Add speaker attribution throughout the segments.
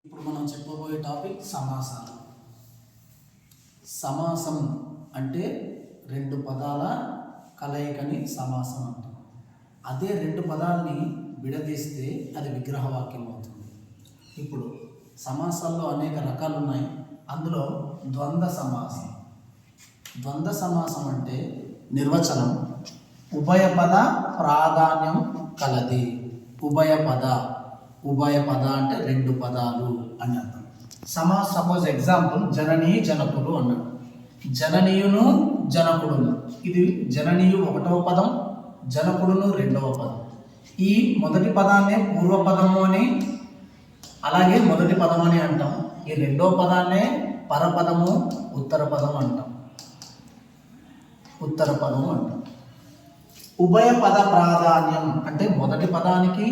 Speaker 1: ఇప్పుడు మనం చెప్పబోయే టాపిక్ సమాసాలు. సమాసం అంటే రెండు పదాల కలయికని సమాసం అంటాం. అదే రెండు పదాలని విడదీస్తే అది విగ్రహవాక్యం అవుతుంది. ఇప్పుడు సమాసాల్లో అనేక రకాలు ఉన్నాయి. అందులో ద్వంద్వ సమాసం. ద్వంద్వ సమాసం అంటే నిర్వచనం ఉభయపద ప్రాధాన్యం కలది. ఉభయపద అంటే రెండు పదాలు అని అర్థం. సపోజ్ ఎగ్జాంపుల్ జననీ జనకుడు అన్నాడు. జననీయును జనకుడును, ఇది జననీయు ఒకటవ పదం, జనకుడును రెండవ పదం. ఈ మొదటి పదాన్నే పూర్వపదము అని, అలాగే మొదటి పదం అని అంటాం. ఈ రెండవ పదాన్నే పరపదము ఉత్తర పదం అంటాం. ఉభయ పద ప్రాధాన్యం అంటే మొదటి పదానికి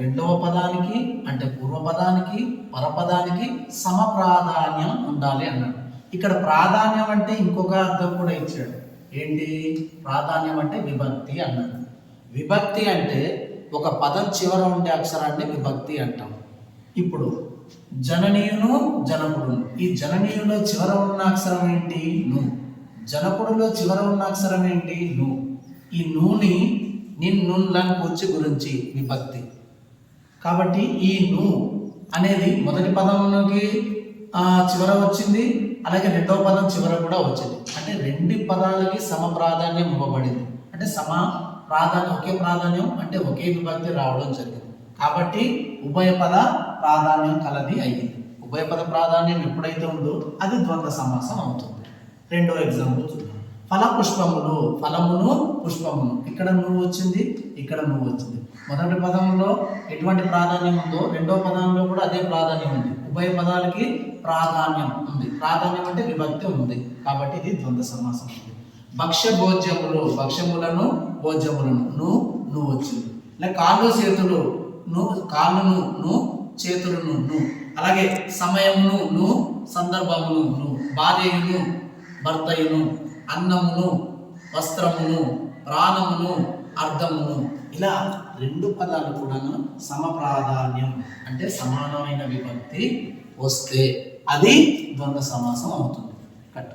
Speaker 1: రెండవ పదానికి అంటే పూర్వపదానికి పరపదానికి సమ ప్రాధాన్యం ఉండాలి అన్నాడు. ఇక్కడ ప్రాధాన్యం అంటే ఇంకొక అర్థం కూడా ఇచ్చాడు. ఏంటి? ప్రాధాన్యం అంటే విభక్తి అన్నాడు. విభక్తి అంటే ఒక పదం చివర ఉండే అక్షరాన్ని విభక్తి అంటాం. ఇప్పుడు జననీయును జనకుడును, ఈ జననీయులో చివర ఉన్న అక్షరం ఏంటి? ను. జనకుడులో చివర ఉన్న అక్షరం ఏంటి? ను. ఈ నూని నిన్నులను కూర్చి గురించి విభక్తి. కాబట్టి ఈ ను అనేది మొదటి పదంలోకి చివర వచ్చింది, అలాగే రెండవ పదం చివర కూడా వచ్చింది. అంటే రెండు పదాలకి సమ ప్రాధాన్యం ఇవ్వబడింది. అంటే ఒకే ప్రాధాన్యం అంటే ఒకే విభక్తి రావడం జరిగింది. కాబట్టి ఉభయపద ప్రాధాన్యం కలది అయింది. ఉభయపద ప్రాధాన్యం ఎప్పుడైతే ఉందో అది ద్వంద్వ సమాసం అవుతుంది. రెండో ఎగ్జాంపుల్ చూద్దాం. ఫల పుష్పములు, ఫలమును పుష్పమును, ఇక్కడ నువ్వు వచ్చింది, ఇక్కడ నువ్వు వచ్చింది. మొదటి పదంలో ఎటువంటి ప్రాధాన్యం ఉందో రెండో పదంలో కూడా అదే ప్రాధాన్యం ఉంది. ఉభయ పదాలకి ప్రాధాన్యం ఉంది. ప్రాధాన్యం అంటే విభక్తి ఉంది. కాబట్టి ఇది ద్వంద్వ సమాసం ఉంది. భక్ష్య భోజ్యములు, భక్ష్యములను భోజ్యములను, నువ్వు వచ్చింది. లేక కాళ్ళు చేతులు, కాళ్ళును ను, చేతులను ను. అలాగే సమయమును ను, సందర్భమును ను, భార్యయును భర్తయును, అన్నమును వస్త్రమును, ప్రాణమును అర్థమును, ఇలా రెండు పదాలు కూడాను సమ ప్రాధాన్యం అంటే సమానమైన విభక్తి వస్తే అది ద్వంద్వ సమాసం అవుతుంది. కట్.